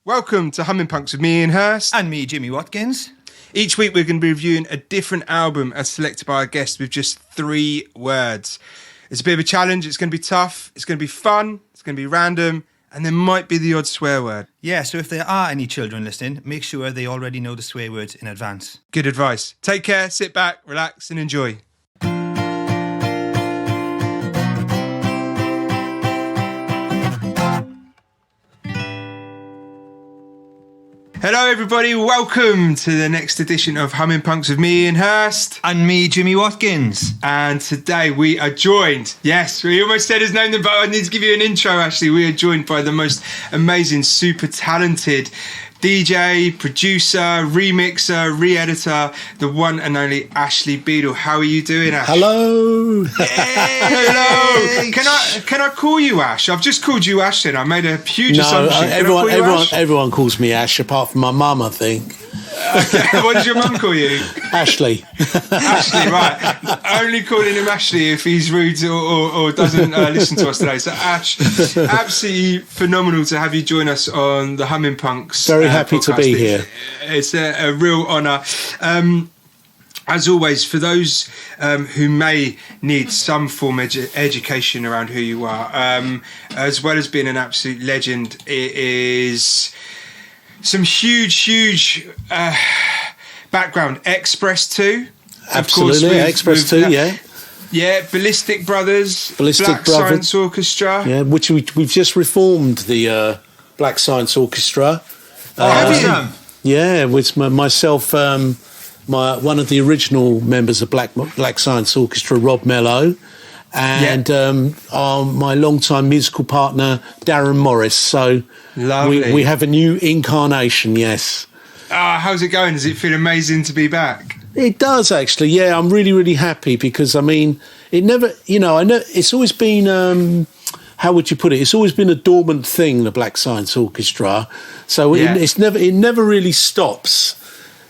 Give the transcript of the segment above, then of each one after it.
Welcome to Humming Punks with me, Ian Hurst. And me, Jimmy Watkins. Each week we're going to be reviewing a different album as selected by our guest with just 3 words. It's a bit of a challenge, it's going to be tough, it's going to be fun, it's going to be random, and there might be the odd swear word. Yeah, so if there are any children listening, make sure they already know the swear words in advance. Good advice. Take care, sit back, relax and enjoy. Hello everybody, welcome to the next edition of Humming Punks with me, Ian Hurst. And me, Jimmy Watkins. And today we are joined, yes, we almost said his name, but I need to give you an intro actually. We are joined by the most amazing, super talented DJ, producer, remixer, re-editor, the one and only Ashley Beedle. How are you doing, Ash? Hello. Hello. Can I call you Ash? I've just called you Ash then. I made a huge assumption. Everyone calls me Ash, apart from my mum, I think. Okay. What does your mum call you? Ashley. Ashley, right. Only calling him Ashley if he's rude or doesn't listen to us today. So Ash, absolutely phenomenal to have you join us on the Humming Punks. Very happy to be here. It's a real honour. As always, for those who may need some form of education around who you are, as well as being an absolute legend, it is some huge background. Express2, Absolutely, Express2, yeah. Yeah, Ballistic Brothers, Black Brothers. Science Orchestra. Yeah, which we've just reformed the Black Science Orchestra. Have you? Yeah, with myself, one of the original members of Black Science Orchestra, Rob Mello, and my longtime musical partner, Darren Morris. So we have a new incarnation, yes. How's it going? Does it feel amazing to be back? It does, actually. Yeah, I'm really happy because, I mean, it never, I know it's always been, how would you put it? It's always been a dormant thing, the Black Science Orchestra. So it never really stops.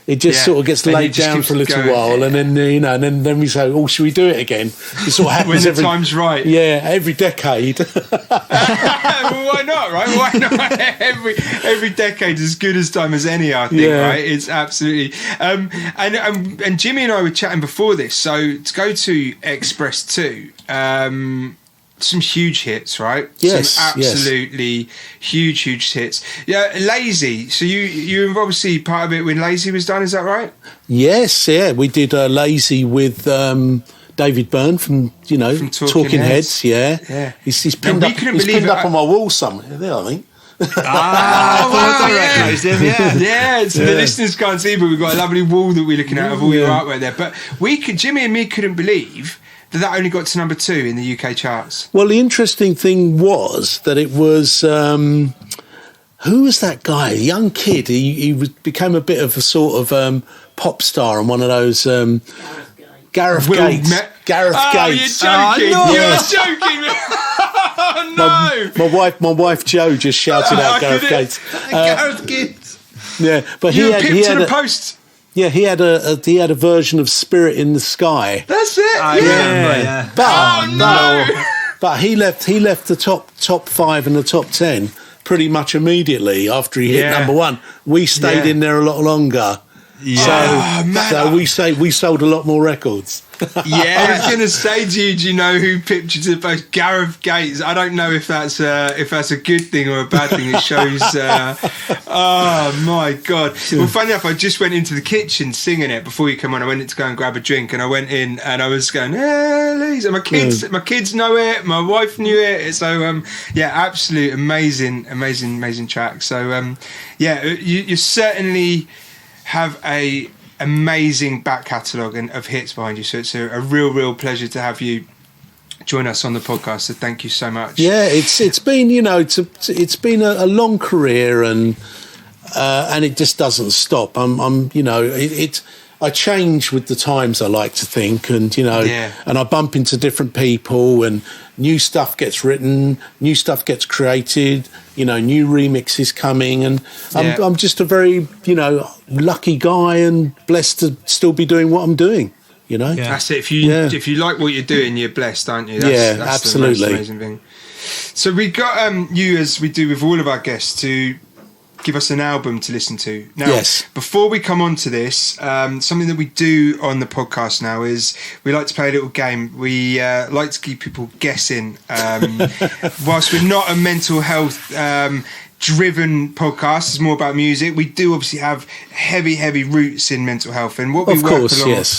It just sort of gets laid down for a little while, and then and then we say, "Oh, should we do it again?" It sort of happens when the time's right. Yeah, every decade. Well, why not? Right? Why not? Every decade is as good as time as any. I think. Yeah. Right? It's absolutely. And Jimmy and I were chatting before this. So to go to Express2. Some huge hits, right? Yes, some absolutely huge hits. Yeah, Lazy. So you were obviously part of it when Lazy was done. Is that right? Yes, yeah. We did Lazy with David Byrne from Talking Heads. Yeah. He's pinned up on my wall somewhere there, I think. I recognise him. Yeah. So the listeners can't see, but we've got a lovely wall that we're looking at of all your artwork there. But Jimmy and me couldn't believe that only got to number 2 in the UK charts. Well, the interesting thing was that it was who was that guy? A young kid. He became a bit of a sort of pop star on one of those. Gareth Gates. Gareth Gates. You're joking! No. You're joking! Oh no! My wife Jo just shouted out Gareth Gates. Gareth Gates. Yeah, but he had a post. Yeah, he had a version of Spirit in the Sky. That's it. I remember, yeah. But he left the top 5 and the top 10 pretty much immediately after he hit number 1. We stayed in there a lot longer. Yeah. So we sold a lot more records. Yeah, I was going to say to you, do you know who pipped you to the post? Gareth Gates. I don't know if that's a good thing or a bad thing. It shows. Oh my God! Well, funny enough, I just went into the kitchen singing it before you come on. I went in to go and grab a drink, and I went in and I was going, Lisa. My kids know it. My wife knew it. So absolute amazing track. So you certainly have a amazing back catalogue of hits behind you, so it's a real pleasure to have you join us on the podcast, so thank you so much. Yeah, it's been it's been a long career, and it just doesn't stop. I change with the times, I like to think, and and I bump into different people, and new stuff gets written, new stuff gets created, new remixes coming, and I'm just a very lucky guy and blessed to still be doing what I'm doing. That's it. If you like what you're doing, you're blessed, aren't you? That's absolutely the most amazing thing. So we got you, as we do with all of our guests, to give us an album to listen to. Now, yes. Before we come on to this, something that we do on the podcast now is we like to play a little game. We like to keep people guessing. Whilst we're not a mental health driven podcast, it's more about music. We do obviously have heavy roots in mental health, and what we work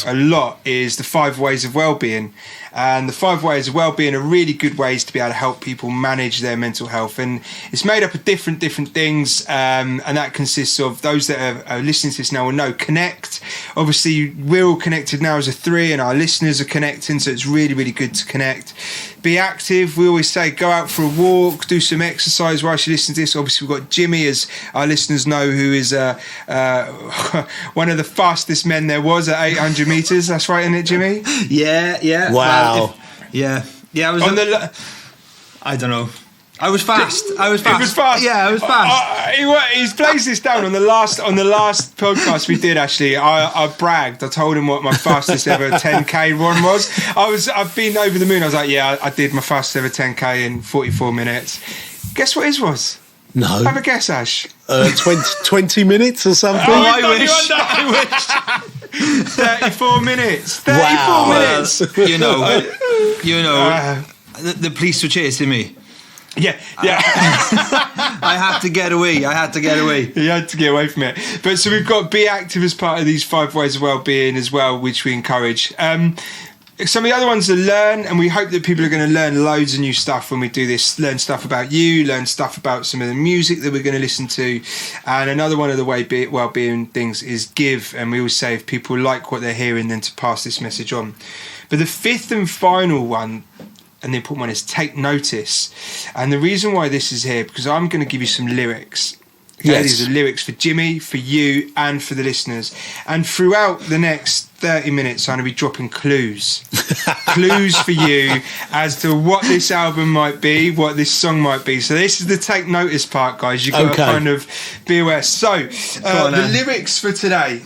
a lot is the 5 ways of well-being. And the 5 ways of well-being are really good ways to be able to help people manage their mental health. And it's made up of different things. And that consists of those that are listening to this now will know. Connect. Obviously, we're all connected now as a 3 and our listeners are connecting. So it's really good to connect. Be active. We always say go out for a walk, do some exercise whilst you listen to this. Obviously, we've got Jimmy, as our listeners know, who is one of the fastest men there was at 800 metres. That's right, isn't it, Jimmy? Yeah. Wow. Yeah. I was I don't know. I was fast. It was fast. Yeah, I was fast. He's placed this down on the last podcast we did. Actually, I bragged. I told him what my fastest ever 10k run was. I've been over the moon. I was like, yeah, I did my fastest ever 10k in 44 minutes. Guess what his was? No. Have a guess, Ash. 20 minutes or something? I wish. 34 minutes. 34 minutes. You know, the police were chasing me. Yeah. I had to get away. You had to get away from it. But so we've got be active as part of these 5 ways of well-being as well, which we encourage. Some of the other ones are learn, and we hope that people are going to learn loads of new stuff when we do this. Learn stuff about you, learn stuff about some of the music that we're going to listen to. And another one of the well-being things is give. And we always say if people like what they're hearing, then to pass this message on. But the 5th and final one, and the important one, is take notice. And the reason why this is here, because I'm going to give you some lyrics. Okay, yes. These are lyrics for Jimmy, for you, and for the listeners. And throughout the next 30 minutes, I'm going to be dropping clues. Clues for you as to what this album might be, what this song might be. So this is the take notice part, guys. You've got to kind of be aware. So, the lyrics for today.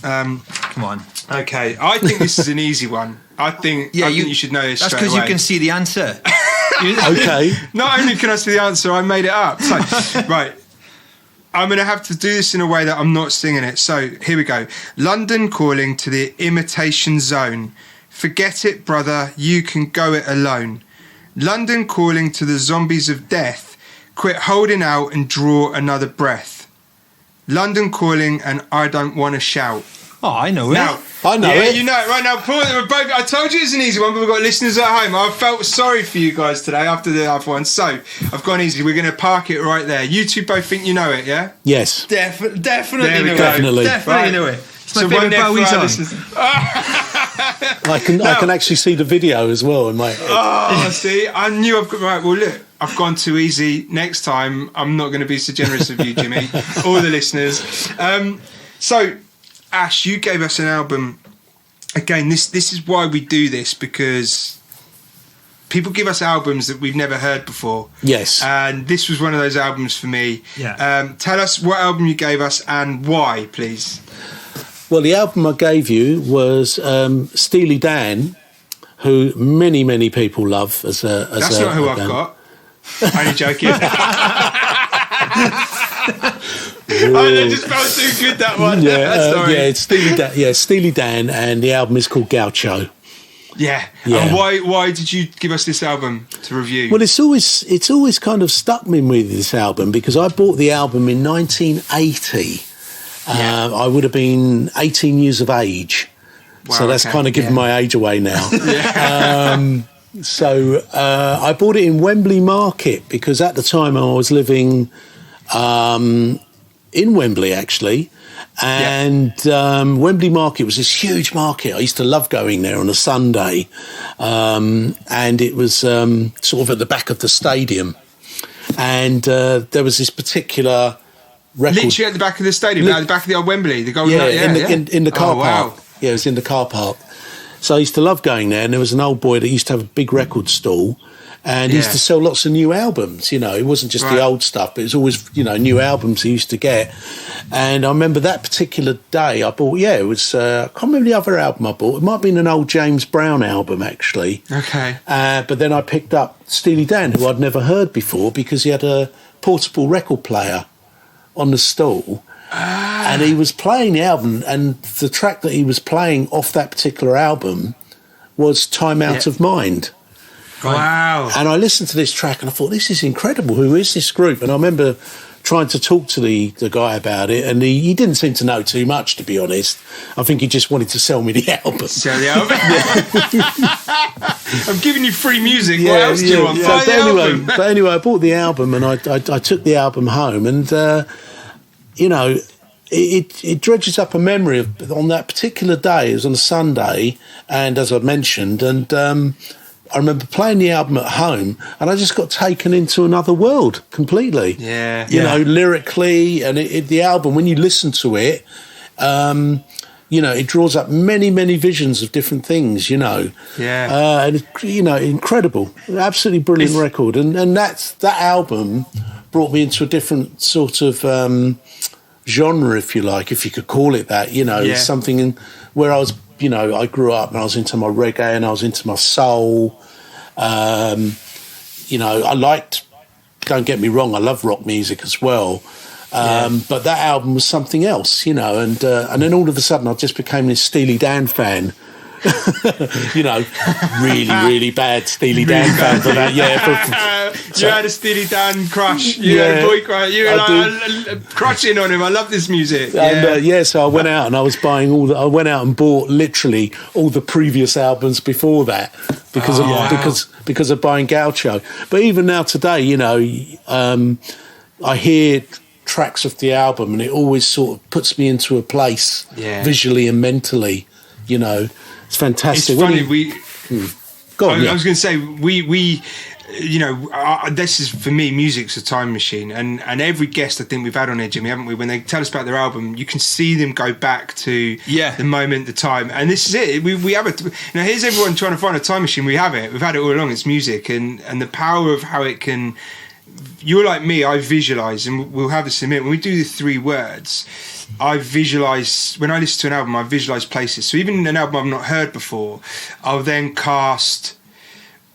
Come on. Okay, I think this is an easy one. I think you should know this straight away. That's because you can see the answer. Okay. Not only can I see the answer, I made it up. So, right. I'm going to have to do this in a way that I'm not singing it. So, here we go. London calling to the imitation zone. Forget it, brother. You can go it alone. London calling to the zombies of death. Quit holding out and draw another breath. London calling and I don't want to shout. Oh, I know it. Now, I know it. You know it right now. I told you it's an easy one, but we've got listeners at home. I felt sorry for you guys today after the other one, so I've gone easy. We're going to park it right there. You two both think you know it, yeah? Yes. Definitely Definitely know it. It's my favourite Bowie song. I can actually see the video as well in my head. Oh, see, I knew I've got right. Well, look, I've gone too easy. Next time, I'm not going to be so generous with you, Jimmy, all the listeners. So, Ash, you gave us an album. Again, this is why we do this, because people give us albums that we've never heard before. Yes. And this was one of those albums for me. Yeah. Tell us what album you gave us and why, please. Well, the album I gave you was Steely Dan, who many people love as a. That's not who I've got. Only joking. I just felt too good, that one. It's Steely Dan. Yeah, Steely Dan, and the album is called Gaucho. Yeah. And why did you give us this album to review? Well, it's always kind of stuck me with this album because I bought the album in 1980. I would have been 18 years of age. Wow, so that's kind of giving my age away now. So I bought it in Wembley Market because at the time I was living in Wembley, actually. And Wembley Market was this huge market. I used to love going there on a Sunday. And it was sort of at the back of the stadium. And there was this particular record. Literally at the back of the stadium, at the back of the old Wembley, the Golden in the car park. Wow. Yeah, it was in the car park. So I used to love going there, and there was an old boy that used to have a big record stall, And he used to sell lots of new albums, you know. It wasn't just the old stuff, but it was always, you know, new albums he used to get. And I remember that particular day I bought, it was, I can't remember the other album I bought. It might have been an old James Brown album, actually. Okay. But then I picked up Steely Dan, who I'd never heard before, because he had a portable record player on the stall. And he was playing the album, and the track that he was playing off that particular album was Time Out of Mind. Wow. And I listened to this track and I thought, this is incredible. Who is this group? And I remember trying to talk to the guy about it, and he didn't seem to know too much, to be honest. I think he just wanted to sell me the album. Sell the album? I'm giving you free music. What else do you want? But anyway, I bought the album and I took the album home, and, you know, it dredges up a memory of on that particular day. It was on a Sunday, and as I mentioned, and I remember playing the album at home, and I just got taken into another world completely. You know, lyrically, and the album, when you listen to it, you know, it draws up many, many visions of different things, you know. And, you know, incredible. Absolutely brilliant record. And that album brought me into a different sort of genre, if you like, if you could call it that, you know, something where I was, you know, I grew up and I was into my reggae and I was into my soul. You know, I liked, don't get me wrong, I love rock music as well. But that album was something else, you know, and then all of a sudden I just became this Steely Dan fan. You know, really, really bad Steely Dan fan for that. You had a Steely Dan crush. You had a boy crush. You were like crushing on him. I love this music. So I went out and I was buying I went out and bought literally all the previous albums before that because of buying Gaucho. But even now today, you know, I hear tracks of the album and it always sort of puts me into a place visually and mentally, you know. It's fantastic. It's funny, I was going to say, we you know, this is, for me, music's a time machine. And every guest I think we've had on here, Jimmy, haven't we? When they tell us about their album, you can see them go back to the moment, the time. And this is it. We have it. Now, here's everyone trying to find a time machine. We have it. We've had it all along. It's music. And the power of how it can... You're like me, I visualise, and we'll have this in a minute. When we do the 3 words... I visualise, when I listen to an album, I visualise places. So even an album I've not heard before, I'll then cast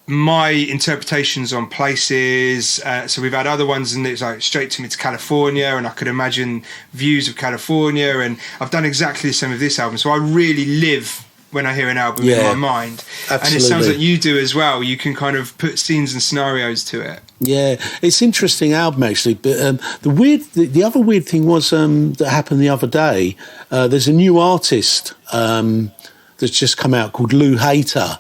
my interpretations on places. So we've had other ones, and it's like straight to me to California, and I could imagine views of California, and I've done exactly the same with this album. So I really live when I hear an album in my mind. Absolutely. And it sounds like you do as well. You can kind of put scenes and scenarios to it. Yeah, it's an interesting album actually. But the other weird thing was that happened the other day. There's a new artist that's just come out called Lou Hayter.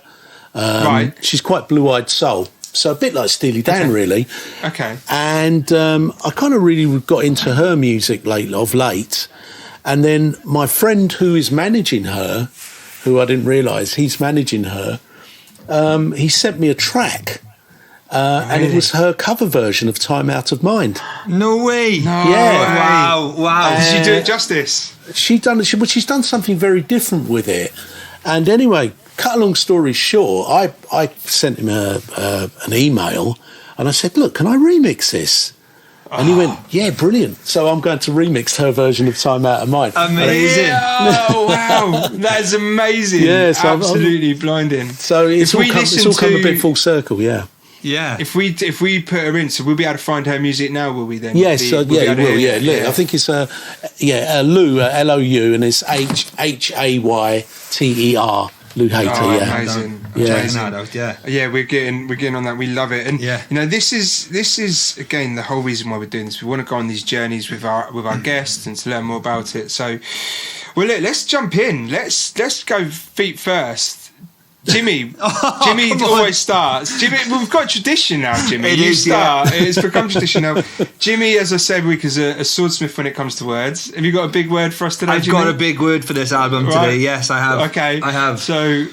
Right. She's quite blue-eyed soul, so a bit like Steely Dan, really. Okay. And I kind of really got into her music of late, and then my friend who is managing her, who I didn't realise he's managing her, he sent me a track. And it was her cover version of Time Out of Mind. No way. No. Yeah. Wow. Did she do it justice? She's done something very different with it. And anyway, cut a long story short, I sent him an email and I said, look, can I remix this? And he went, yeah, brilliant. So I'm going to remix her version of Time Out of Mind. Amazing. Oh, wow. That is amazing. Yeah, so absolutely blinding. So it's all come a bit full circle, yeah. Yeah. If we put her in, so we'll be able to find her music now, will we then? Yes, we will. Yeah. I think it's Lou, L-O-U, and it's Hayter, Lou Hayter. Amazing. Yeah, we're getting on that. We love it, and you know, this is again the whole reason why we're doing this. We want to go on these journeys with our guests and to learn more about it. So, well, let's jump in. Let's go feet first. Jimmy always starts. Jimmy, we've got a tradition now, Jimmy. It's become tradition now. Jimmy, as I said, every week is a swordsmith when it comes to words. Have you got a big word for us today, Jimmy? I've got a big word for this album today. Yes, I have. Okay. I have. So,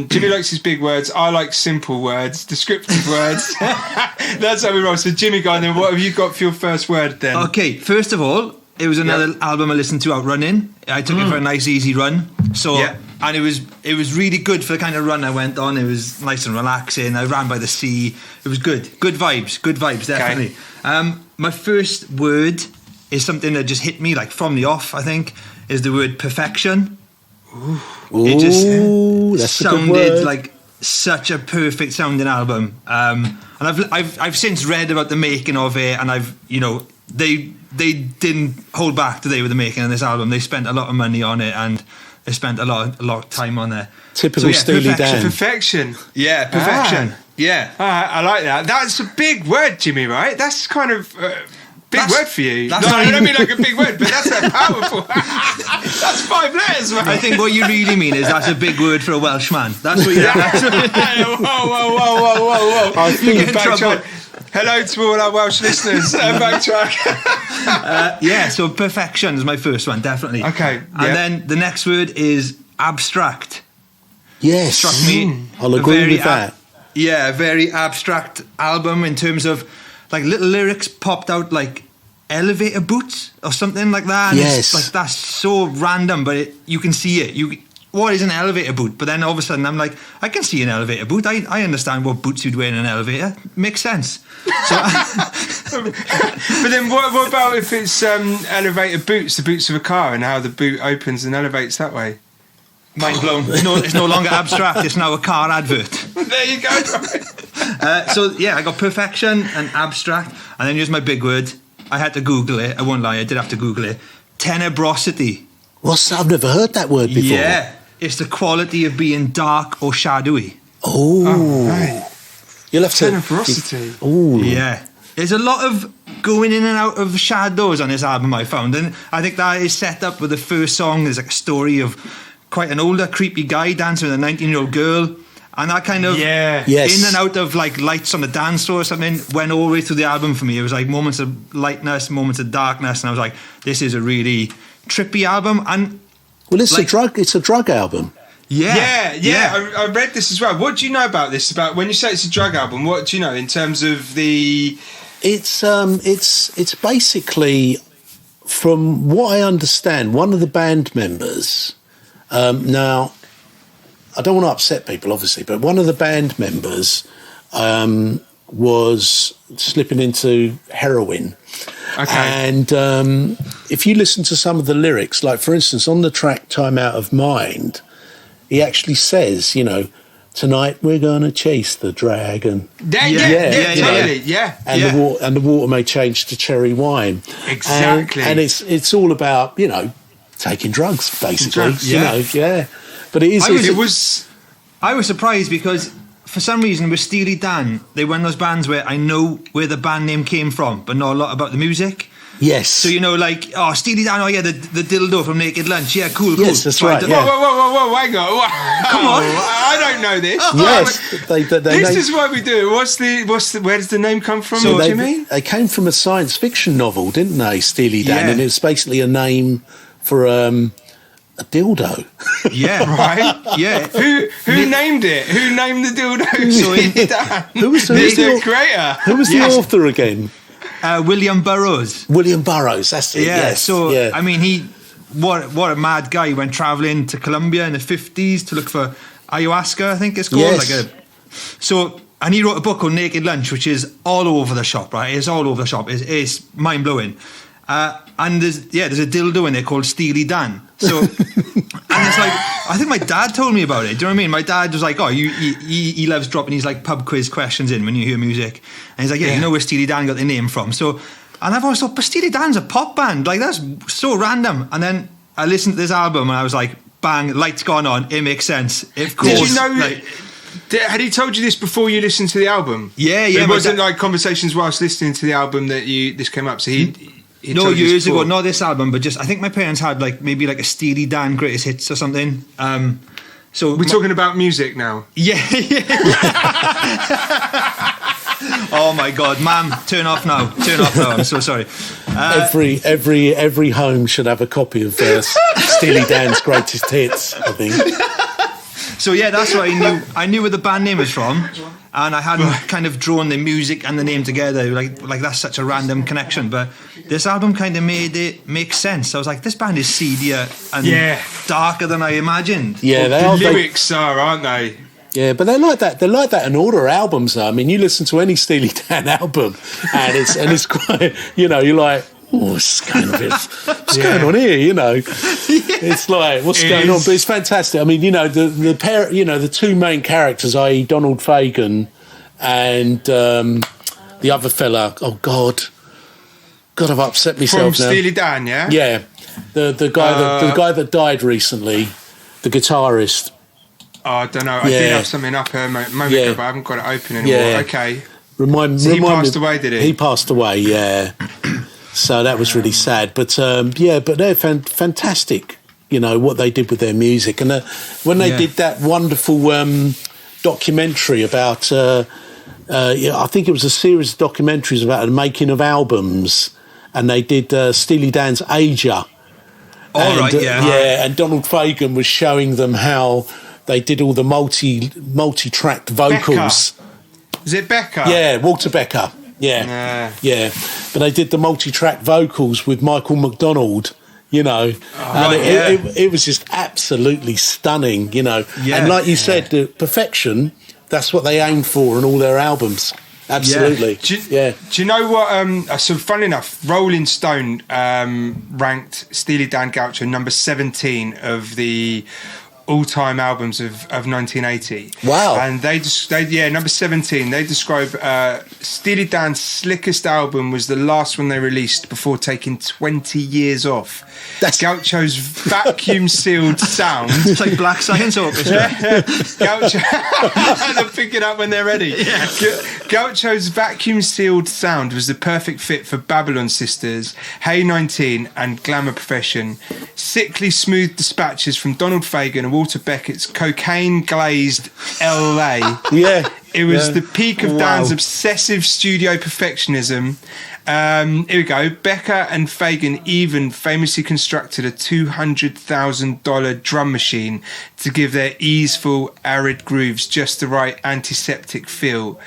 Jimmy likes his big words. I like simple words, descriptive words. That's how we roll. So, Jimmy, go on then. What have you got for your first word then? Okay, first of all, it was another album I listened to out running. I took it for a nice, easy run. So And it was really good for the kind of run I went on. It was nice and relaxing. I ran by the sea. It was good. Good vibes, definitely. Okay. My first word is something that just hit me like from the off, I think, is the word perfection. Ooh, it just that's sounded like such a perfect sounding album. And I've since read about the making of it, and they didn't hold back today with the making of this album. They spent a lot of money on it, and they spent a lot of time on there. Typical Steely Dan. Perfection. Yeah, perfection. Yeah. I like that. That's a big word, Jimmy, right? That's kind of big word for you. I don't mean like a big word, but that's a powerful. That's 5 letters, man. I think what you really mean is that's a big word for a Welshman. That's what you're Whoa. I think backtrack. Hello to all our Welsh listeners. Backtrack. So perfection is my first one, definitely. Okay. And then the next word is abstract. Yes. Struck me. I'll agree with that. A very abstract album in terms of like little lyrics popped out like elevator boots or something like that. And yes. It's like that's so random, but you can see it. What is an elevator boot? But then all of a sudden I'm like, I can see an elevator boot. I understand what boots you'd wear in an elevator. Makes sense. So, but then what about if it's elevator boots, the boots of a car, and how the boot opens and elevates that way? Mind blown. It's no longer abstract. It's now a car advert. There you go. I got perfection and abstract, and then here's my big word. I had to Google it. I won't lie. I did have to Google it. Tenebrosity. What's that? I've never heard that word before. Yeah. It's the quality of being dark or shadowy. Oh, right. You'll have to. Tenebrosity. Oh, yeah. There's a lot of going in and out of shadows on this album, I found, and I think that is set up with the first song. There's like a story of quite an older, creepy guy dancing with a 19-year-old girl, and that kind of in and out of like lights on the dance floor or something went all the way through the album for me. It was like moments of lightness, moments of darkness, and I was like, this is a really trippy album. And well, it's a drug album. Yeah. I read this as well. What do you know about this? About when you say it's a drug album, what do you know in terms of the? It's basically, from what I understand, one of the band members. Now, I don't want to upset people, obviously, but one of the band members was slipping into heroin. Okay. And if you listen to some of the lyrics, like, for instance, on the track Time Out of Mind, he actually says, tonight we're going to chase the dragon. Totally. And the water may change to cherry wine. Exactly. And it's all about, taking drugs, basically. But it is. I was surprised because for some reason with Steely Dan, they were one of those bands where I know where the band name came from, but not a lot about the music. Yes. So Steely Dan. Oh yeah, the dildo from Naked Lunch. Yeah, cool. Yes, that's right. Whoa, hang on. Wow. Come on. I don't know this. Yes. This is why we do it. Where does the name come from, Jimmy? They came from a science fiction novel, didn't they, Steely Dan? Yeah. And it's basically a name for a dildo. Yeah. Right. Yeah. Who named it? Who named the dildo? Who was the creator? Who was the author again? William Burroughs. William Burroughs, that's it. Yeah. Yes. So I mean, what a mad guy. He went travelling to Colombia in the 50s to look for ayahuasca, I think it's called. Yes. And he wrote a book called Naked Lunch, which is all over the shop, right? It's all over the shop. It's mind blowing. And there's a dildo in there called Steely Dan. So, and it's like, I think my dad told me about it. Do you know what I mean? My dad was like, he loves dropping these like pub quiz questions in when you hear music. And he's like, you know where Steely Dan got their name from. So, and I've always thought, but Steely Dan's a pop band. Like, that's so random. And then I listened to this album and I was like, bang, lights gone on. It makes sense. Of course. Did you know... had he told you this before you listened to the album? Yeah. It wasn't like conversations whilst listening to the album that this came up. So he no, years ago, not this album, but just I think my parents had maybe a Steely Dan greatest hits or something. So we're talking about music now. Yeah. Oh my God, Ma'am, turn off now. I'm so sorry. Every home should have a copy of Steely Dan's greatest hits, I think. So yeah, that's what I knew where the band name is from. and I hadn't kind of drawn the music and the name together. Like that's such a random connection. But this album kind of made it make sense. I was like, this band is seedier and darker than I imagined. Yeah, the lyrics are, aren't they? Yeah, but they're like that. They're like that in all their albums. Though. I mean, you listen to any Steely Dan album, and it's quite. You're like, oh, what's going on here? It's like, what's going on? But it's fantastic. I mean, the pair, the two main characters, i.e., Donald Fagen and the other fella. Oh God, I've upset myself from now. Steely Dan, yeah. Yeah, the guy that died recently, the guitarist. Oh, I don't know. I did have something up a moment ago, but I haven't got it open anymore. Yeah. Okay. He passed away, did he? He passed away, yeah. So that was really sad. But, but they're fantastic, what they did with their music. And when they did that wonderful documentary about, I think it was a series of documentaries about the making of albums, and they did Steely Dan's Aja. And Donald Fagen was showing them how they did all the multi-tracked vocals. Becca. Is it Becca? Yeah, Walter Becker. Yeah. But they did the multi-track vocals with Michael McDonald, it was just absolutely stunning, And like you said, the perfection, that's what they aim for in all their albums. Absolutely. Do you know what? So funny enough, Rolling Stone ranked Steely Dan Gaucho number 17 of the all-time albums of 1980. Wow. And they number 17, they describe Steely Dan's slickest album was the last one they released before taking 20 years off. That's Gaucho's vacuum-sealed sound. It's like Black Science Orchestra. Gaucho, they'll pick it up when they're ready. Yeah. Gaucho's vacuum-sealed sound was the perfect fit for Babylon Sisters, Hey 19 and Glamour Profession. Sickly smooth dispatches from Donald Fagen and Walter Beckett's cocaine-glazed LA. Yeah. It was the peak of Dan's obsessive studio perfectionism. Here we go. Becker and Fagen even famously constructed a $200,000 drum machine to give their easeful, arid grooves just the right antiseptic feel.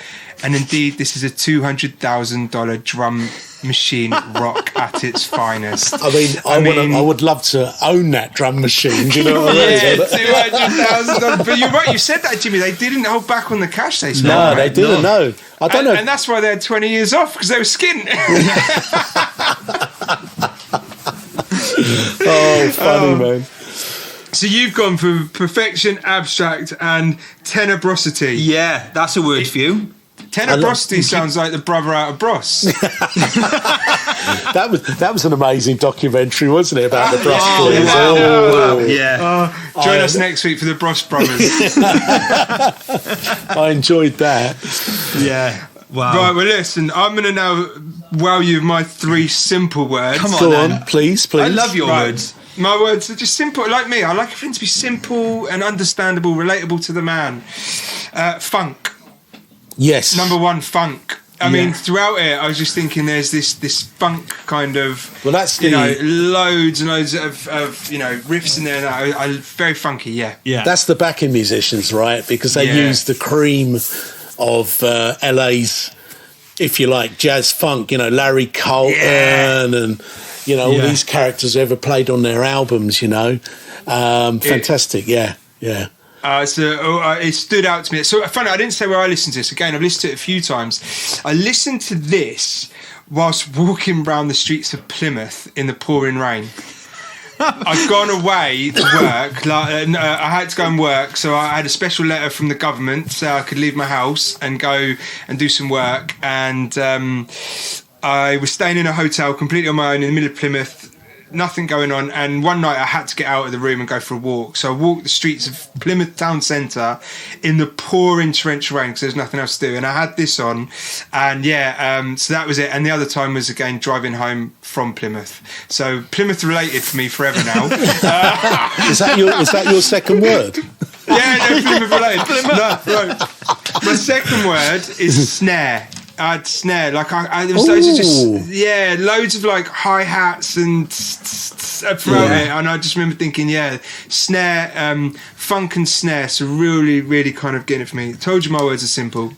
And indeed, this is a $200,000 drum machine rock at its finest. I would love to own that drum machine. Do you know what I mean? Yeah, $200,000. But you're right. You said that, Jimmy. They didn't hold back on the cash they spent. No, they didn't. No, I don't know. And that's why they had 20 years off, because they were skint. Oh, funny man. So you've gone for perfection, abstract, and tenebrosity. Yeah, that's a word for you. Tenebrosity sounds like the brother out of Bros. that was an amazing documentary, wasn't it, about the Bros boys? Join us next week for the Bros Brothers. I enjoyed that. Yeah. Wow. Right, well, listen, I'm going to now wow you with my 3 simple words. Come on, Go then. on, please. I love your words. My words are just simple, like me. I like everything to be simple and understandable, relatable to the man. Funk. Yes. Number 1, funk. I mean, throughout it, I was just thinking there's this funk kind of, that's loads and loads of riffs in there. I very funky, yeah. That's the backing musicians, right? Because they use the cream of LA's, if you like, jazz funk. Larry Colton and all these characters who ever played on their albums. Fantastic, yeah. It stood out to me. So funny, I didn't say where I listened to this. Again, I've listened to it a few times. I listened to this whilst walking around the streets of Plymouth in the pouring rain. I'd gone away to work. I had to go and work, so I had a special letter from the government so I could leave my house and go and do some work. And I was staying in a hotel completely on my own in the middle of Plymouth. Nothing going on, and one night I had to get out of the room and go for a walk. So I walked the streets of Plymouth town centre in the pouring torrential rain because there's nothing else to do. And I had this on, and so that was it. And the other time was again driving home from Plymouth. So Plymouth related for me forever now. Is that your second word? Yeah, no, Plymouth related. No, right. My second word is snare. I had snare, there was loads of loads of like hi-hats and throughout it, and I just remember thinking, snare, funk and snare, so really, really kind of getting it for me. Told you my words are simple.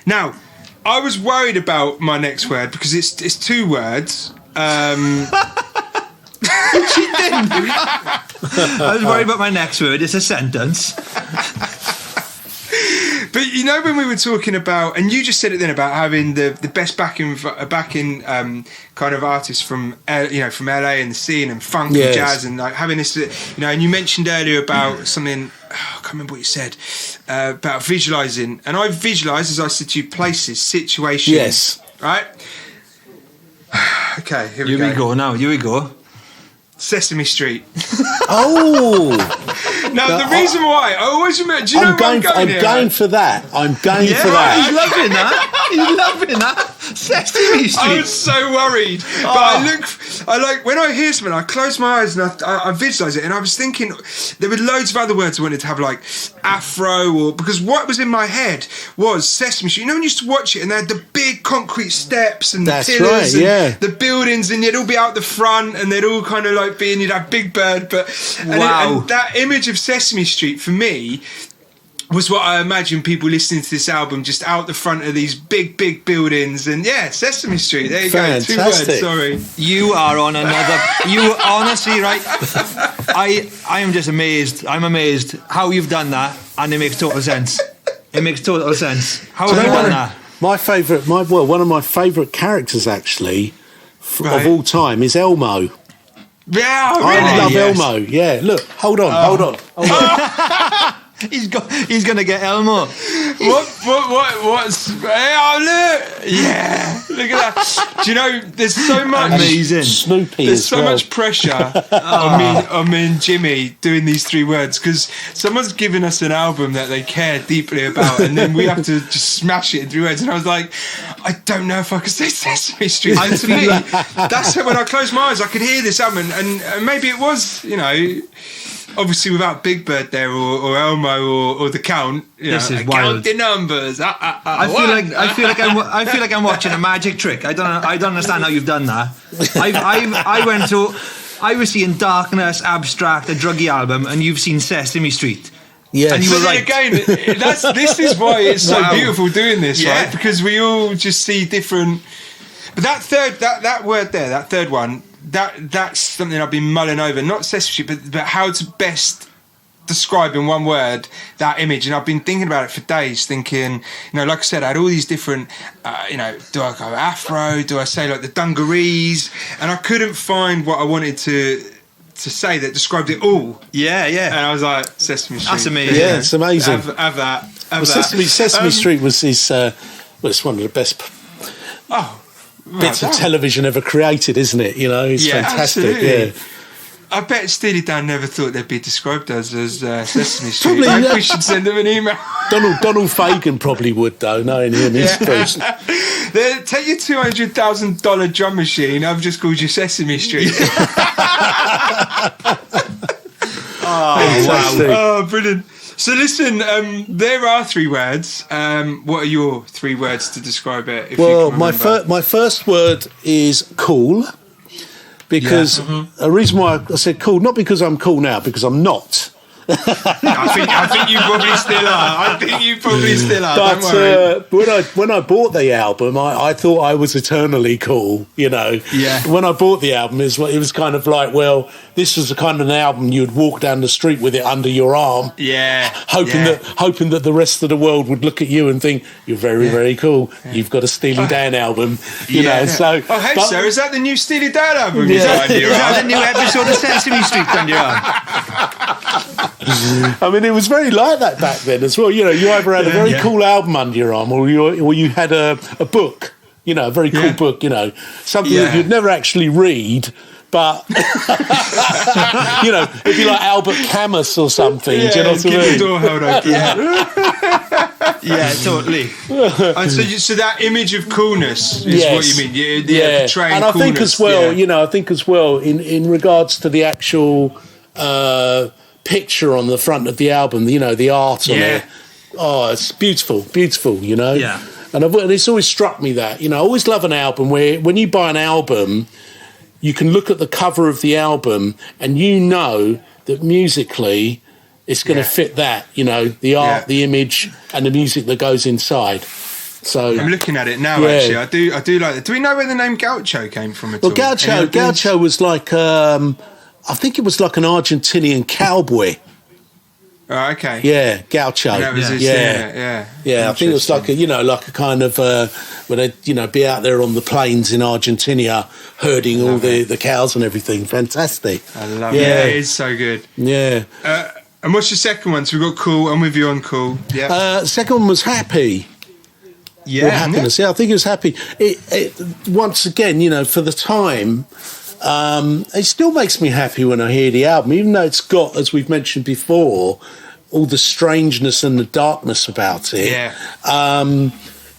Now, I was worried about my next word because it's 2 words. She didn't. I was worried about my next word. It's a sentence. But you know when we were talking about, and you just said it then about having the best backing kind of artists from from LA and the scene and funk and jazz, and like having this, and you mentioned earlier about something. I can't remember what you said about visualizing, and I visualize, as I said to you, places, situations. Yes. Right. Okay. Here we go. Here we go. Sesame Street. Oh. Now, the reason why, I always remember, do you know where I'm going here? I'm going for that. I'm going for that. He's loving that. He's loving that. Sesame Street. I was so worried. But when I hear something, I close my eyes and I visualise it, and I was thinking, there were loads of other words I wanted to have, like Afro, because what was in my head was Sesame Street. You know when you used to watch it and they had the big concrete steps and the pillars and the buildings, and they'd all be out the front and they'd all kind of like be, and you'd have Big Bird, and that image of Sesame Street for me was what I imagine people listening to this album, just out the front of these big buildings, and Sesame Street. There you go. 2 words. Sorry. You are on another. You honestly, right? I am just amazed. I'm amazed how you've done that, and it makes total sense. It makes total sense. How have you done that? One of my favourite characters actually of all time is Elmo. Yeah, really? I love Elmo. Yeah, look, hold on. He's going to get Elmo. What's... look! Yeah, look at that. Do you know, there's so much... Amazing. Snoopy There's so much pressure on me and Jimmy doing these 3 words, because someone's given us an album that they care deeply about, and then we have to just smash it in 3 words. And I was like, I don't know if I could say Sesame Street. And to me, that's when I closed my eyes, I could hear this album, and maybe it was, obviously without Big Bird there or Elmo or the Count. This is wild. Count the numbers. I feel like I'm watching a magic trick. I don't understand how you've done that. I was seeing Darkness, Abstract, a druggy album, and you've seen Sesame Street. Yeah, and you were right. Again, this is why it's so beautiful doing this, right? Because we all just see different. But that word there, that third one, that's something I've been mulling over. Not Sesame Street, but how to best describe in one word that image. And I've been thinking about it for days, thinking, like I said, I had all these different, do I go Afro? Do I say like the dungarees? And I couldn't find what I wanted to say that described it all. Yeah. And I was like, Sesame Street. That's amazing. Yeah, it's amazing. Have that. Sesame Street was it's one of the best bits of television ever created, isn't it? It's fantastic. Absolutely. Yeah. I bet Steely Dan never thought they'd be described as Sesame Street. Maybe we should send them an email. Donald Fagen probably would, though, knowing him. Take your $200,000 drum machine. I've just called you Sesame Street. Wow. Oh, brilliant. So listen, there are 3 words. What are your 3 words to describe it? My first word is cool. Because a reason why I said cool, not because I'm cool now, because I'm not. I think you probably still are. But don't worry. when I bought the album, I thought I was eternally cool. Yeah. When I bought the album, it was kind of like, well, this was the kind of an album you'd walk down the street with it under your arm. Yeah. Hoping that the rest of the world would look at you and think you're very, very cool. Yeah. You've got a Steely Dan album. You know. So. Oh, hey, sir, is that the new Steely Dan album? Is that the new episode of Sesame Street under your arm? I mean, it was very like that back then as well. You either had a very cool album under your arm, or you had a book. A very cool book. Something that you'd never actually read. But it'd be like Albert Camus or something. Do you know what I mean? The door held open. Yeah, totally. And so that image of coolness is what you mean. Portraying and I coolness. think as well, in regards to the actual picture on the front of the album, the art on it. Oh, it's beautiful. Yeah. And it's always struck me that, I always love an album where when you buy an album, you can look at the cover of the album and you know that musically it's going to fit that, you know, the art, the image, and the music that goes inside. So I'm looking at it now. Actually, I do like that. Do we know where the name Gaucho came from at all? Well, Gaucho was like I think it was like an Argentinian cowboy. Oh, okay. Yeah, Gaucho. And that was his, yeah. I think it was like a kind of where they be out there on the plains in Argentina herding all the cows and everything. Fantastic. I love it. Yeah, it is so good. Yeah. And what's your second one? So we've got Cool. I'm with you on Cool. Yeah. Second one was Happy. Yeah, or Happiness. Yeah, I think it was Happy. It once again, you know, for the time. It still makes me happy when I hear the album, even though it's got, as we've mentioned before, all the strangeness and the darkness about it. Yeah.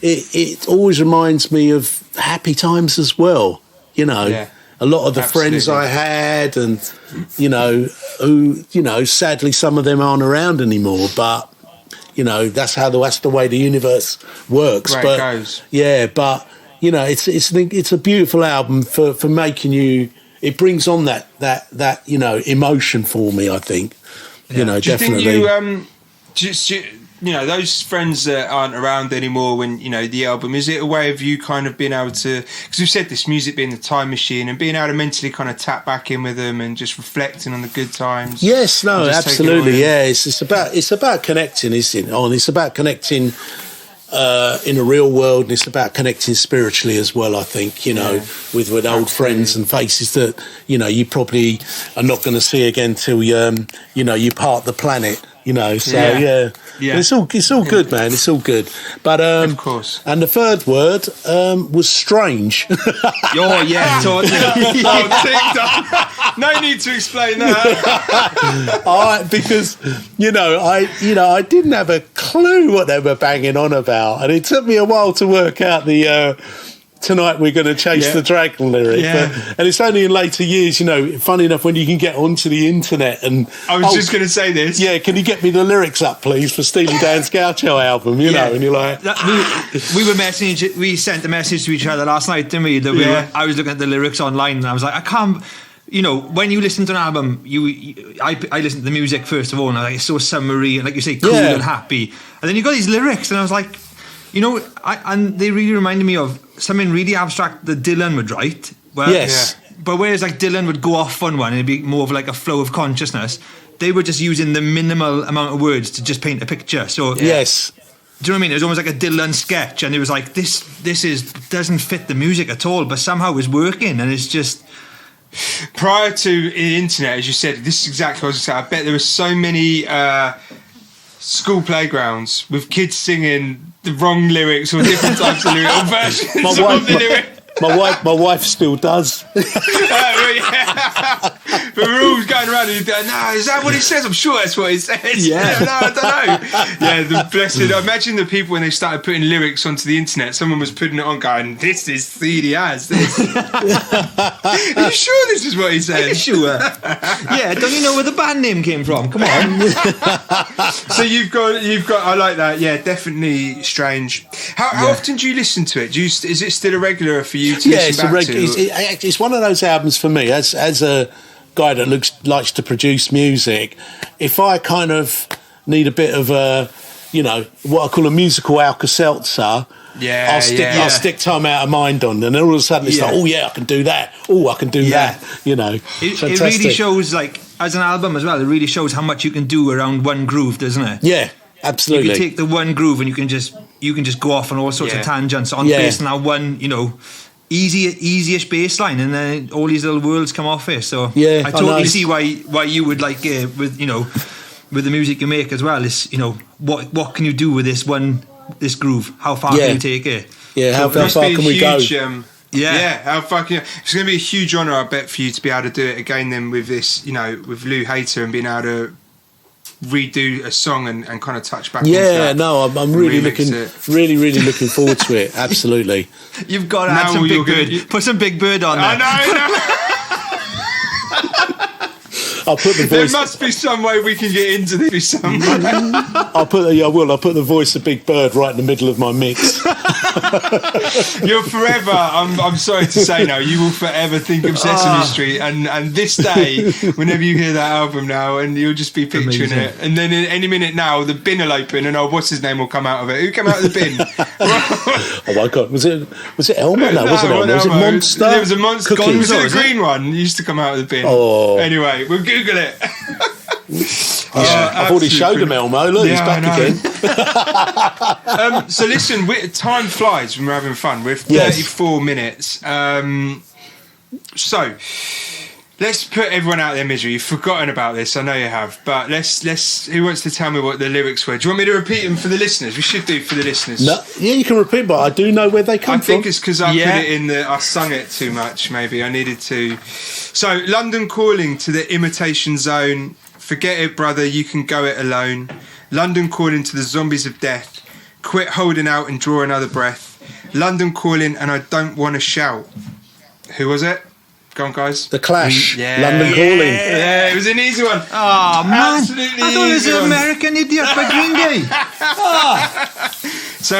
It always reminds me of happy times as well. You know, a lot of the friends I had, and who sadly some of them aren't around anymore, but. You know, that's the way the universe works. Right, it goes. Yeah, but you know, it's a beautiful album for making you. It brings on that emotion for me. I think. Yeah. You know, definitely. Do you think those friends that aren't around anymore when the album, is it a way of you kind of being able to, because we've said this, music being the time machine, and being able to mentally kind of tap back in with them and just reflecting on the good times? Yes, no, absolutely. Yeah, it's about connecting, isn't it? It's about connecting in the real world, and it's about connecting spiritually as well, I think, with old friends and faces that you probably are not going to see again till you part the planet. It's all good, man. It's all good. But of course. And the third word was strange. Oh yeah, totally. No need to explain that. Because I didn't have a clue what they were banging on about, and it took me a while to work out the. Tonight we're going to chase the dragon lyric, and it's only in later years, funny enough, when you can get onto the internet and I was just going to say this. Yeah, can you get me the lyrics up, please, for Steely Dan's Gaucho album? And you're like, we sent a message to each other last night, didn't we? That I was looking at the lyrics online, and I was like, I can't. When you listen to an album, I listen to the music first of all, and I it's so summery, and like you say, cool and happy, and then you got these lyrics, and I was like. And they really reminded me of something really abstract that Dylan would write. But whereas like Dylan would go off on one and it'd be more of like a flow of consciousness, they were just using the minimal amount of words to just paint a picture. So yes. Do you know what I mean? It was almost like a Dylan sketch, and it was like this doesn't fit the music at all, but somehow it's working, and it's just. Prior to the internet, as you said, this is exactly what I was going to say. I bet there were so many school playgrounds with kids singing the wrong lyrics or different types of lyrics or versions of the lyrics. My wife still does. But we're all going around and going, no, is that what it says? I'm sure that's what it says. Yeah. No, I don't know. Yeah, the blessed. Imagine the people when they started putting lyrics onto the internet, someone was putting it on going, this is Steely as this. Are you sure this is what he said? Are you sure? Yeah, don't you know where the band name came from? Come on. So you've got. I like that. Yeah, definitely strange. How often do you listen to it? Is it still a regular for you to listen back to? It's one of those albums for me as a guy that likes to produce music. If I kind of need a bit of what I call a musical Alka-Seltzer, I'll stick Time Out of Mind on, and then all of a sudden it's like, oh yeah, I can do that. Oh, I can do that. It really shows, like, as an album as well, it really shows how much you can do around one groove, doesn't it? Yeah, absolutely. You can take the one groove and you can just go off on all sorts of tangents based on that one, easy-ish bass line, and then all these little worlds come off it. So I totally see why you would like it with the music you make as well. Is what can you do with this groove? How far can you take it? Yeah, how far can we go? How far can you? It's going to be a huge honour, I bet, for you to be able to do it again. Then with this, with Lou Hayter and being able to redo a song and kind of touch back. I'm really looking forward to it. Absolutely. You've got to add some Big Bird. Put some Big Bird on there. I know. I'll put the voice. There must be some way we can get into this somewhere. I'll put the voice of Big Bird right in the middle of my mix. You're forever. I'm sorry to say now. You will forever think of Sesame Street, and this day, whenever you hear that album now, and you'll just be picturing it. And then in any minute now, the bin will open, and what's his name will come out of it. Who came out of the bin? Oh my God! Was it Elmo? No, wasn't Elmo. Was it Monster? There was a Monster. Cookies. Was it a green one? It used to come out of the bin. Oh. Anyway, we'll Google it. I've already showed him Elmo. Look, he's back again. So listen, time flies when we're having fun. We're 34 minutes. So let's put everyone out of their misery. You've forgotten about this, I know you have. But let's. Who wants to tell me what the lyrics were? Do you want me to repeat them for the listeners? We should do for the listeners. No, yeah, you can repeat, but I do know where they come from. I think it's because I put it in I sung it too much. Maybe I needed to. So London calling to the imitation zone. Forget it, brother, you can go it alone. London calling to the zombies of death. Quit holding out and draw another breath. London calling and I don't want to shout. Who was it? Go on, guys. The Clash. London calling. Yeah, it was an easy one. Oh, man. Absolutely I thought it was easy an one. American Idiot by Green Day. So,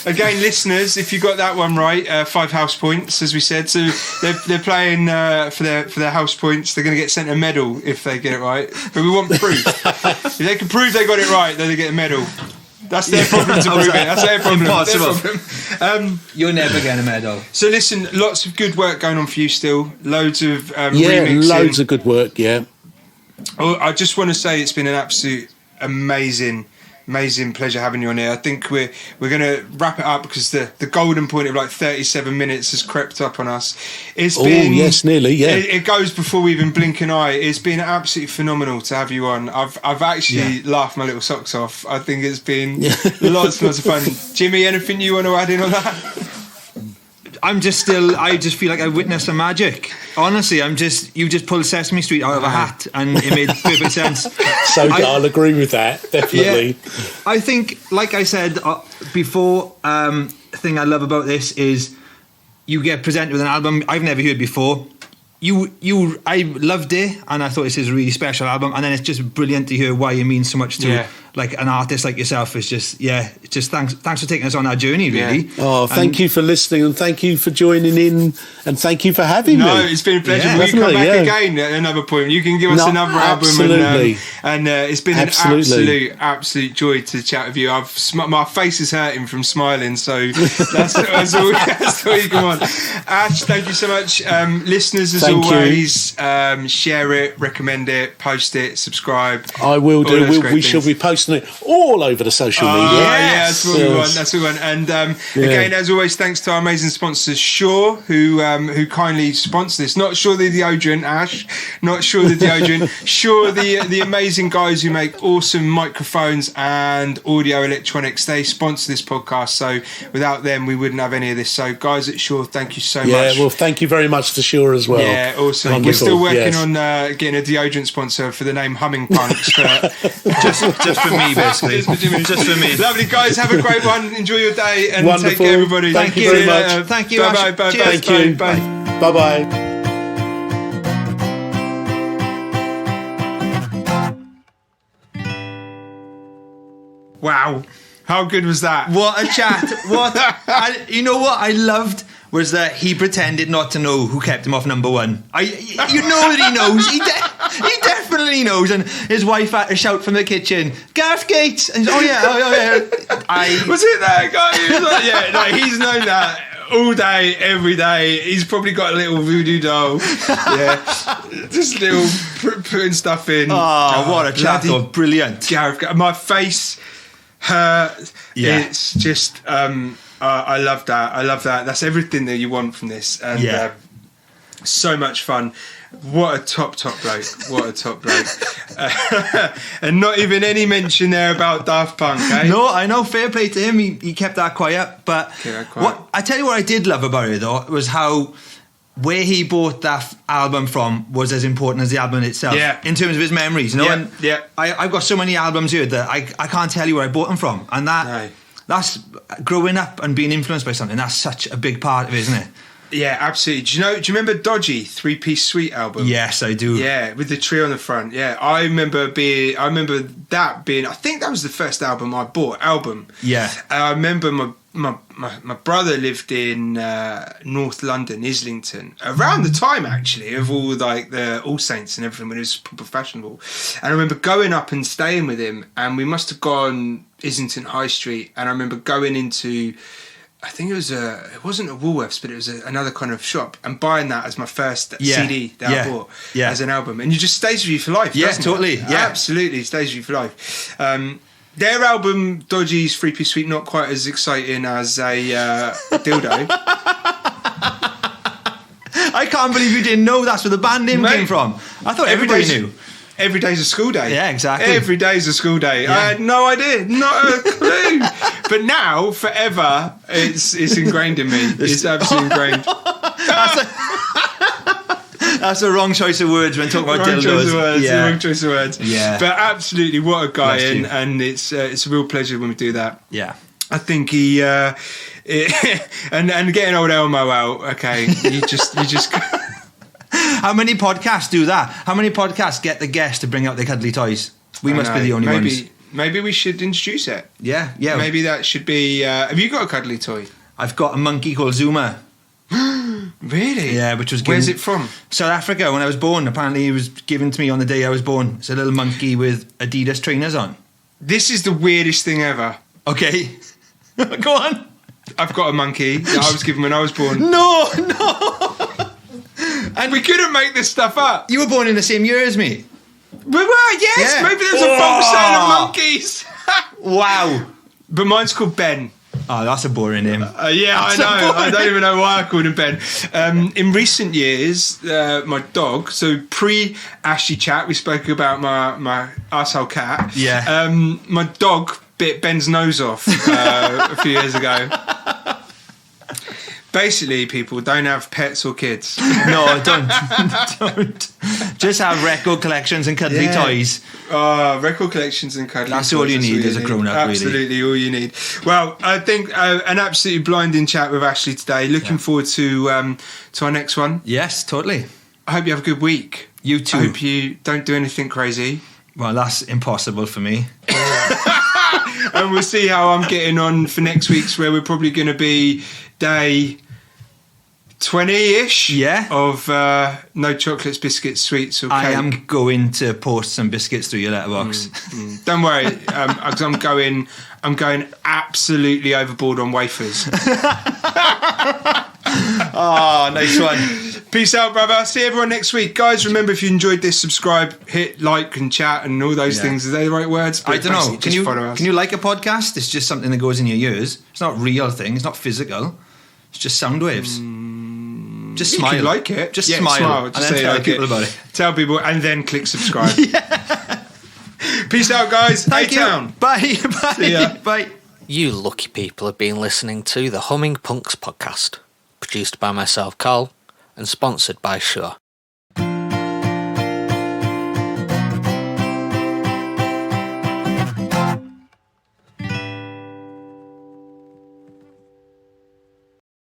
again, listeners, if you got that one right, 5 house points, as we said. So they're playing for their house points. They're going to get sent a medal if they get it right. But we want proof. If they can prove they got it right, then they get a medal. That's their problem to prove it. That's their problem. Impossible. Their problem. You'll never get a medal. So listen, lots of good work going on for you still. Loads of remixing. Loads of good work, yeah. Oh, I just want to say it's been an absolute amazing pleasure having you on here. I think we're going to wrap it up because the golden point of like 37 minutes has crept up on us. It's been, yes, nearly, yeah. It goes before we even blink an eye. It's been absolutely phenomenal to have you on. I've actually laughed my little socks off. I think it's been lots of fun. Jimmy, anything you want to add in on that? I just feel like I witnessed some magic. Honestly, you just pulled Sesame Street out of a hat and it made perfect sense. So I'll agree with that, definitely. Yeah, I think, like I said before, the thing I love about this is you get presented with an album I've never heard before. I loved it and I thought this is a really special album, and then it's just brilliant to hear why it means so much to like an artist like yourself. It's just thanks for taking us on our journey, really. Oh, thank you for listening, and thank you for joining in, and thank you for having me. No, it's been a pleasure. Yeah, Will you come back definitely, again at another point? You can give us another album, and it's been an absolute joy to chat with you. My face is hurting from smiling, so that's all you can want. Ash, thank you so much. Listeners, as always, share it, recommend it, post it, subscribe. I will do. We shall be posting it all over the social media. Yeah, that's what we want. That's what we want. And again, as always, thanks to our amazing sponsors, Shaw, who kindly sponsor this. Not Shaw the deodorant, Ash. Not Shaw the deodorant. Shaw the amazing guys who make awesome microphones and audio electronics. They sponsor this podcast. So without them, we wouldn't have any of this. So guys at Shaw, thank you so much. Yeah, well, thank you very much to Shaw as well. Yeah, awesome. Wonderful. We're still working on getting a deodorant sponsor for the name Humming Punks. just for me, basically. Just for me. Lovely, guys. Have a great one. Enjoy your day and Wonderful. take care, everybody. Thank you very much. Thank you. Bye. Thank you. Bye. Bye. Wow. How good was that? What a chat. You know what I loved was that he pretended not to know who kept him off number one. You know that he knows. He definitely knows. And his wife had to shout from the kitchen, Gareth Gates. And oh yeah. Was it that guy? He was like, he's known that all day, every day. He's probably got a little voodoo doll. Yeah. Just little putting stuff in. Oh, what a chat. Oh, brilliant. Gareth, my face hurt. Yeah. It's just... I love that. That's everything that you want from this. And so much fun. What a top bloke. And not even any mention there about Daft Punk, eh? No, I know, fair play to him. He kept that quiet. But I tell you what I did love about it, though, was how where he bought that album from was as important as the album itself. Yeah. In terms of his memories, you know? I've got so many albums here that I can't tell you where I bought them from. And that's growing up and being influenced by something. That's such a big part of it, isn't it? Yeah, absolutely. Do you remember Dodgy 3-piece suite album? Yes, I do. Yeah, with the tree on the front. Yeah, I remember that being. I think that was the first album I bought. Yeah. I remember my brother lived in North London, Islington, around the time actually of all like the All Saints and everything when it was proper fashionable. And I remember going up and staying with him, and we must have gone Islington High Street, and I remember going into. I think it wasn't a Woolworths, but it was another kind of shop, and buying that as my first CD that I bought as an album, and it just stays with you for life. Yeah, totally. It? Yeah, absolutely stays with you for life. Their album Dodgy's 3-piece suite not quite as exciting as a dildo. I can't believe you didn't know that's where the band name came from. I thought everybody knew. Every day's a school day. Yeah, exactly. Every day's a school day. Yeah. I had no idea, not a clue. But now, forever, it's ingrained in me. It's absolutely ingrained. That's the wrong choice of words when talking about dildos. Wrong choice of words. Yeah. But absolutely, what a guy, and it's a real pleasure when we do that. Yeah. I think he and getting old Elmo out. Okay, you just. How many podcasts do that? How many podcasts get the guests to bring out their cuddly toys? We must be the only ones. Maybe we should introduce it. Yeah. Maybe that should be. Have you got a cuddly toy? I've got a monkey called Zuma. Really? Yeah, which was given, where's it from? South Africa. When I was born, apparently it was given to me on the day I was born. It's a little monkey with Adidas trainers on. This is the weirdest thing ever. Okay, go on. I've got a monkey that I was given when I was born. No. And we couldn't make this stuff up. You were born in the same year as me. We were, yes. Yeah. Maybe there's a bulk sale of monkeys. Wow. But mine's called Ben. Oh, that's a boring name. Yeah, I know. I don't even know why I called him Ben. In recent years, my dog, so pre-Ashley chat, we spoke about my arsehole cat. Yeah. My dog bit Ben's nose off a few years ago. Basically, people don't have pets or kids. No, don't. Just have record collections and cuddly toys. Record collections and cuddly That's toys. all you need as a grown-up, really. Absolutely all you need. Well, I think an absolutely blinding chat with Ashley today. Looking forward to our next one. Yes, totally. I hope you have a good week. You too. I hope you don't do anything crazy. Well, that's impossible for me. And we'll see how I'm getting on for next week's, where we're probably going to be day 20-ish of no chocolates, biscuits, sweets or cake. I am going to post some biscuits through your letterbox. Don't worry, because I'm going absolutely overboard on wafers. Oh, nice one. Peace out, brother. See everyone next week. Guys, remember, if you enjoyed this, subscribe, hit like and chat and all those things. Are they the right words? I don't know. Can you like a podcast? It's just something that goes in your ears. It's not a real thing. It's not physical. It's just sound waves. Just smile. You can like it. Just smile. Just and then tell like people about it. Tell people and then click subscribe. Peace out, guys. Thank you. A-Town. Bye. Bye. Bye. You lucky people have been listening to the Humming Punks podcast, produced by myself, Carl, and sponsored by Shure.